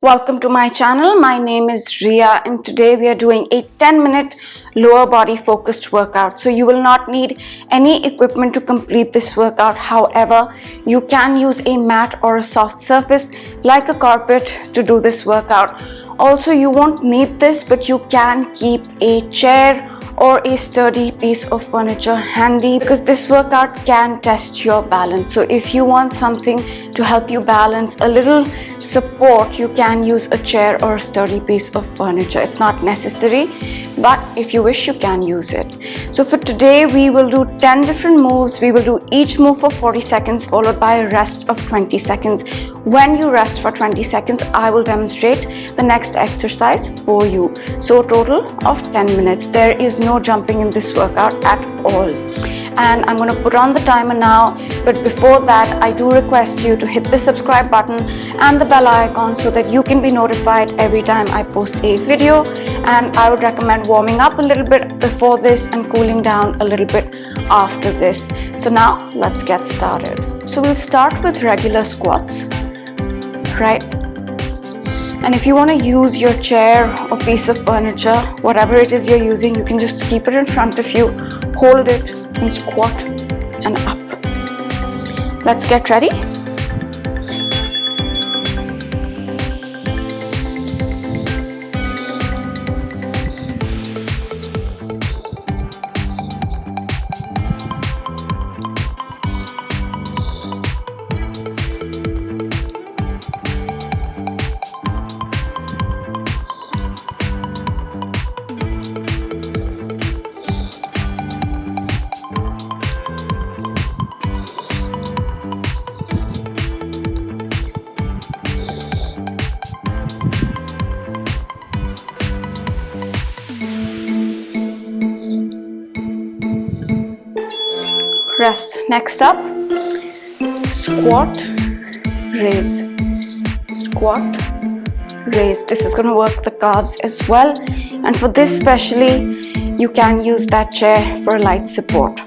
Welcome to my channel. My name is Ria and today we are doing a 10-minute lower body focused workout. So you will not need any equipment to complete this workout. However, you can use a mat or a soft surface like a carpet to do this workout. Also, you won't need this, but you can keep a chair or a sturdy piece of furniture handy because this workout can test your balance. So if you want something to help you balance, a little support, you can use a chair or a sturdy piece of furniture. It's not necessary, but if you wish, you can use it. So for today, we will do 10 different moves. We will do each move for 40 seconds followed by a rest of 20 seconds. When you rest for 20 seconds, I will demonstrate the next exercise for you. So a total of 10 minutes. There is no jumping in this workout at all. And I'm going to put on the timer now, but before that I do request you to hit the subscribe button and the bell icon so that you can be notified every time I post a video. And I would recommend warming up a little bit before this and cooling down a little bit after this. So now let's get started. So we'll start with regular squats, right? And if you want to use your chair or piece of furniture, whatever it is you're using, you can just keep it in front of you, hold it and squat and up. Let's get ready. Rest. Next up, squat, raise, squat, raise. This is going to work the calves as well, and for this especially you can use that chair for light support.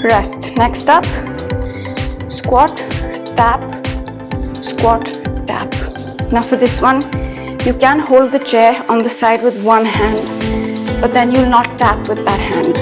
Rest. Next up, squat, tap, squat, tap. Now for this one, you can hold the chair on the side with one hand, but then you'll not tap with that hand.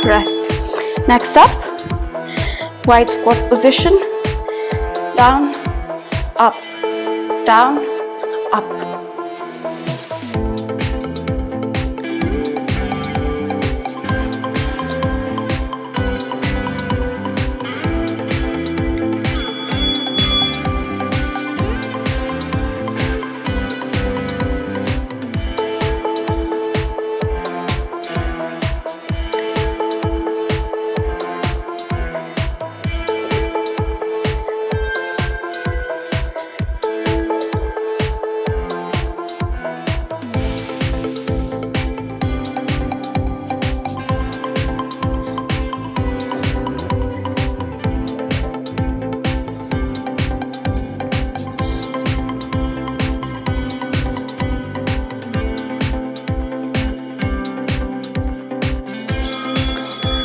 Rest. Next up, wide squat position, down, up, down, up.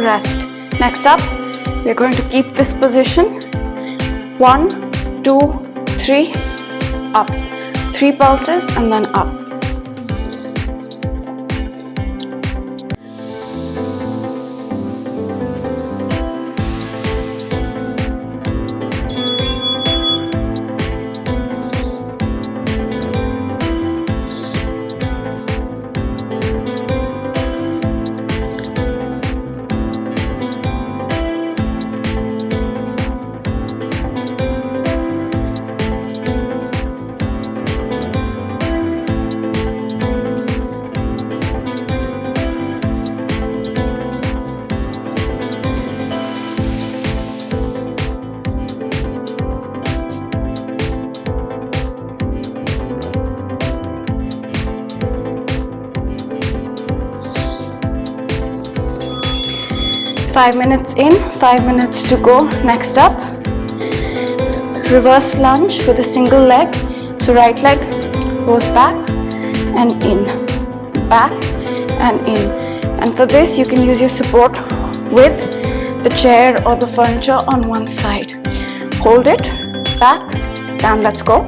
rest. Next up, we're going to keep this position. 1, 2, 3, up. 3 pulses and then up. Five minutes in, 5 minutes to go. Next up, reverse lunge with a single leg. So right leg goes back and in, back and in. And for this, you can use your support with the chair or the furniture on one side. Hold it, back, down, let's go.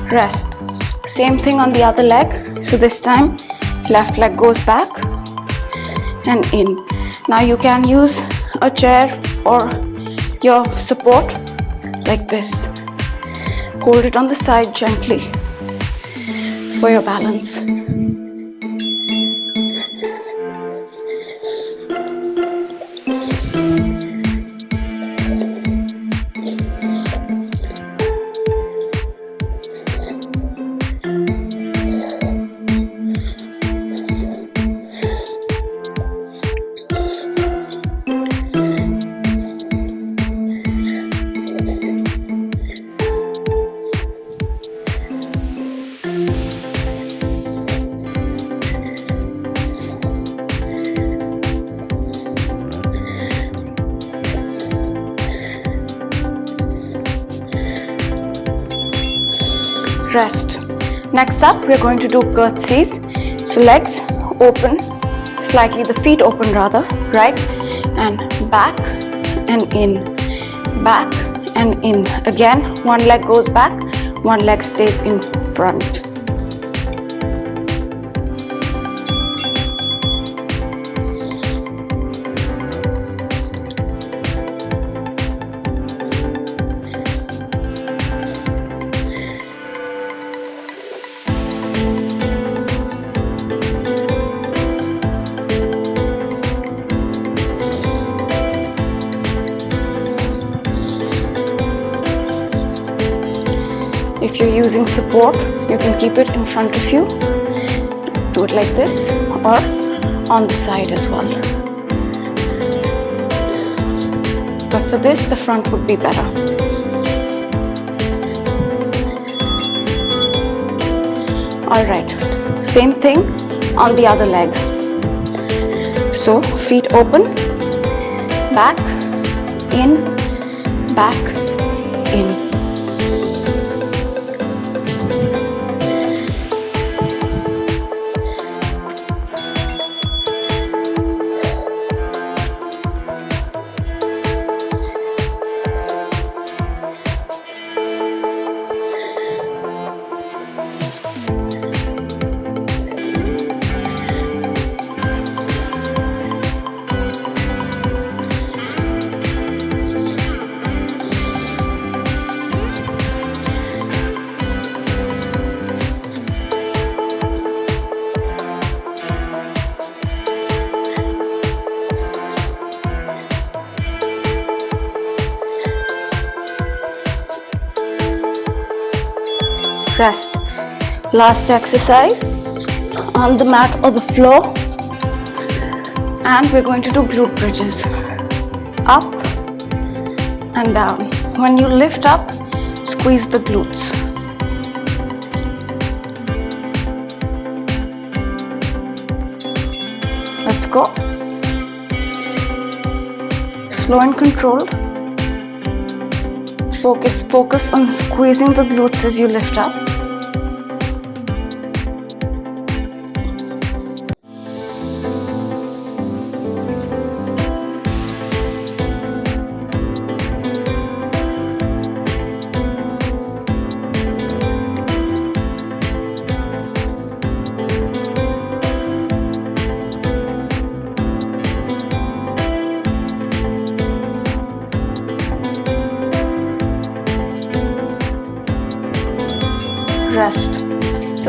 Rest. Same thing on the other leg. So this time, left leg goes back and in. Now you can use a chair or your support like this. Hold it on the side gently for your balance. Rest. Next up, we're going to do curtsies. So legs open, slightly the feet open rather, right? And back and in, back and in. Again, one leg goes back, one leg stays in front. If you're using support, you can keep it in front of you. Do it like this or on the side as well. But for this, the front would be better. Alright, same thing on the other leg. So feet open, back, in, back, in. rest. Last exercise on the mat or the floor, and we're going to do glute bridges. Up and down. When you lift up, squeeze the glutes. Let's go. Slow and controlled. Focus on squeezing the glutes as you lift up. Rest.